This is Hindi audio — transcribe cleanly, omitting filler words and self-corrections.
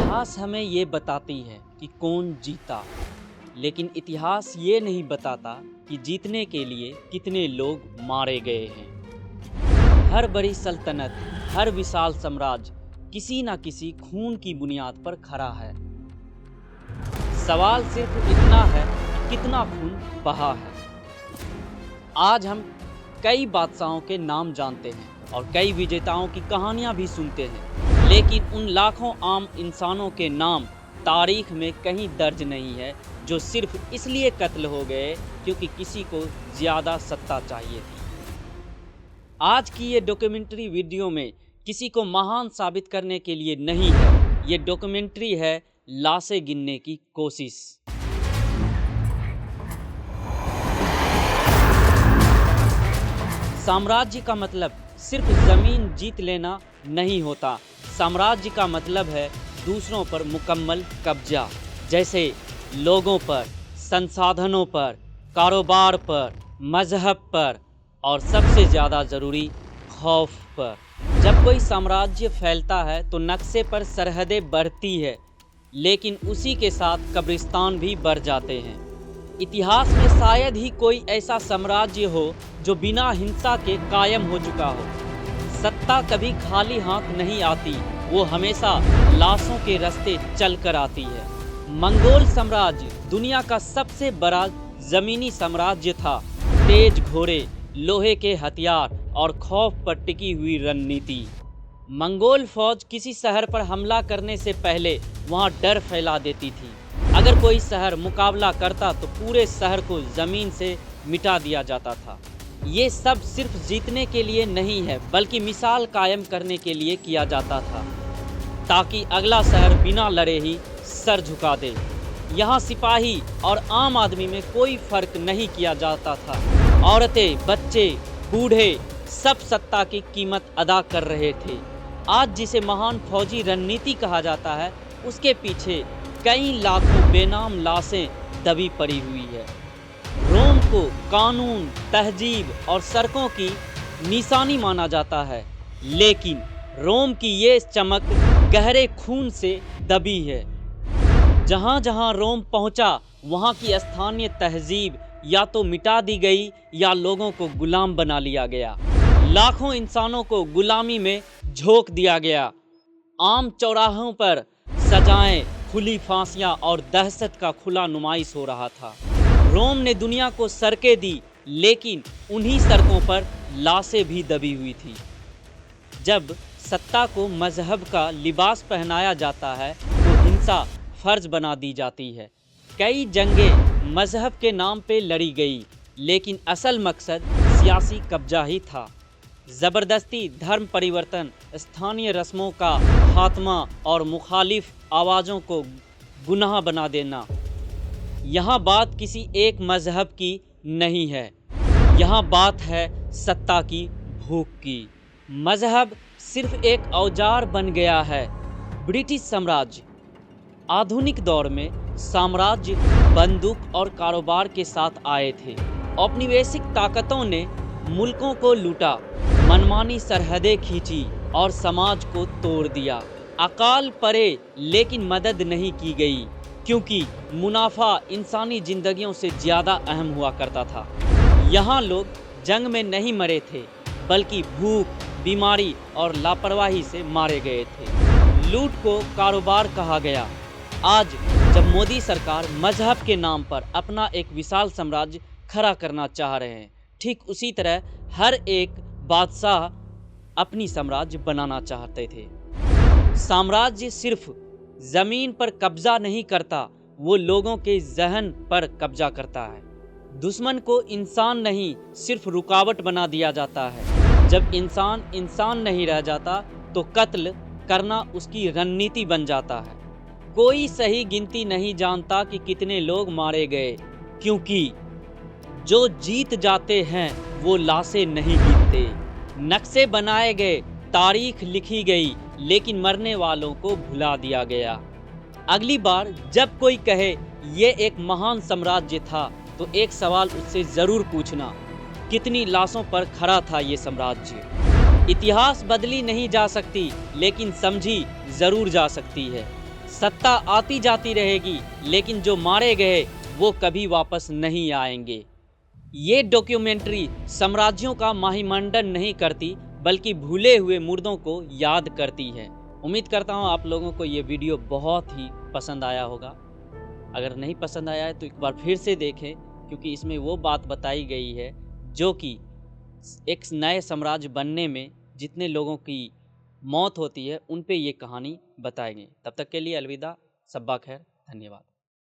इतिहास हमें ये बताती है कि कौन जीता, लेकिन इतिहास ये नहीं बताता कि जीतने के लिए कितने लोग मारे गए हैं। हर बड़ी सल्तनत, हर विशाल साम्राज्य किसी न किसी खून की बुनियाद पर खड़ा है। सवाल सिर्फ इतना है कि कितना खून बहा है। आज हम कई बादशाहों के नाम जानते हैं और कई विजेताओं की कहानियां भी सुनते हैं, लेकिन उन लाखों आम इंसानों के नाम तारीख में कहीं दर्ज नहीं है जो सिर्फ इसलिए कत्ल हो गए क्योंकि किसी को ज़्यादा सत्ता चाहिए थी। आज की ये डॉक्यूमेंट्री वीडियो में किसी को महान साबित करने के लिए नहीं है, ये डॉक्यूमेंट्री है लाशें गिनने की कोशिश। साम्राज्य का मतलब सिर्फ ज़मीन जीत लेना नहीं होता। साम्राज्य का मतलब है दूसरों पर मुकम्मल कब्जा, जैसे लोगों पर, संसाधनों पर, कारोबार पर, मजहब पर और सबसे ज़्यादा ज़रूरी खौफ पर। जब कोई साम्राज्य फैलता है तो नक्शे पर सरहदें बढ़ती है, लेकिन उसी के साथ कब्रिस्तान भी बढ़ जाते हैं। इतिहास में शायद ही कोई ऐसा साम्राज्य हो जो बिना हिंसा के कायम हो चुका हो। सत्ता कभी खाली हाथ नहीं आती, वो हमेशा लाशों के रास्ते चल कर आती है। मंगोल साम्राज्य दुनिया का सबसे बड़ा ज़मीनी साम्राज्य था। तेज घोड़े, लोहे के हथियार और खौफ पर टिकी हुई रणनीति। मंगोल फौज किसी शहर पर हमला करने से पहले वहां डर फैला देती थी। अगर कोई शहर मुकाबला करता तो पूरे शहर को ज़मीन से मिटा दिया जाता था। ये सब सिर्फ जीतने के लिए नहीं है, बल्कि मिसाल कायम करने के लिए किया जाता था, ताकि अगला शहर बिना लड़े ही सर झुका दे। यहाँ सिपाही और आम आदमी में कोई फर्क नहीं किया जाता था। औरतें, बच्चे, बूढ़े सब सत्ता की कीमत अदा कर रहे थे। आज जिसे महान फौजी रणनीति कहा जाता है, उसके पीछे कई लाखों बेनाम लाशें दबी पड़ी हुई है। रोम को कानून, तहजीब और सड़कों की निशानी माना जाता है, लेकिन रोम की ये चमक गहरे खून से दबी है। जहाँ जहाँ रोम पहुँचा, वहाँ की स्थानीय तहजीब या तो मिटा दी गई या लोगों को गुलाम बना लिया गया। लाखों इंसानों को गुलामी में झोंक दिया गया। आम चौराहों पर सजाएं, खुली फांसियां और दहशत का खुला नुमाइश हो रहा था। रोम ने दुनिया को सड़कें दी, लेकिन उन्हीं सड़कों पर लाशें भी दबी हुई थी। जब सत्ता को मजहब का लिबास पहनाया जाता है तो हिंसा फर्ज बना दी जाती है। कई जंगें मजहब के नाम पे लड़ी गई, लेकिन असल मकसद सियासी कब्जा ही था। ज़बरदस्ती धर्म परिवर्तन, स्थानीय रस्मों का खात्मा और मुखालिफ आवाज़ों को गुनाह बना देना। यहाँ बात किसी एक मजहब की नहीं है, यहाँ बात है सत्ता की भूख की। मजहब सिर्फ एक औजार बन गया है। ब्रिटिश साम्राज्य आधुनिक दौर में साम्राज्य बंदूक और कारोबार के साथ आए थे। औपनिवेशिक ताकतों ने मुल्कों को लूटा, मनमानी सरहदें खींची और समाज को तोड़ दिया। अकाल पड़े, लेकिन मदद नहीं की गई, क्योंकि मुनाफा इंसानी जिंदगियों से ज़्यादा अहम हुआ करता था। यहाँ लोग जंग में नहीं मरे थे, बल्कि भूख, बीमारी और लापरवाही से मारे गए थे। लूट को कारोबार कहा गया। आज जब मोदी सरकार मजहब के नाम पर अपना एक विशाल साम्राज्य खड़ा करना चाह रहे हैं, ठीक उसी तरह हर एक बादशाह अपनी साम्राज्य बनाना चाहते थे। साम्राज्य सिर्फ ज़मीन पर कब्जा नहीं करता, वो लोगों के जहन पर कब्जा करता है। दुश्मन को इंसान नहीं, सिर्फ रुकावट बना दिया जाता है। जब इंसान इंसान नहीं रह जाता तो कत्ल करना उसकी रणनीति बन जाता है। कोई सही गिनती नहीं जानता कि कितने लोग मारे गए, क्योंकि जो जीत जाते हैं वो लाशें नहीं गिनते। नक्शे बनाए गए, तारीख लिखी गई, लेकिन मरने वालों को भुला दिया गया। अगली बार जब कोई कहे ये एक महान साम्राज्य था, तो एक सवाल उससे ज़रूर पूछना, कितनी लाशों पर खड़ा था ये साम्राज्य। इतिहास बदली नहीं जा सकती, लेकिन समझी ज़रूर जा सकती है। सत्ता आती जाती रहेगी, लेकिन जो मारे गए वो कभी वापस नहीं आएंगे। ये डॉक्यूमेंट्री साम्राज्यों का महिमंडन नहीं करती, बल्कि भूले हुए मुर्दों को याद करती है। उम्मीद करता हूँ आप लोगों को ये वीडियो बहुत ही पसंद आया होगा। अगर नहीं पसंद आया है तो एक बार फिर से देखें, क्योंकि इसमें वो बात बताई गई है जो कि एक नए साम्राज्य बनने में जितने लोगों की मौत होती है उन पे ये कहानी बताई गई। तब तक के लिए अलविदा, सब्बा खैर, धन्यवाद।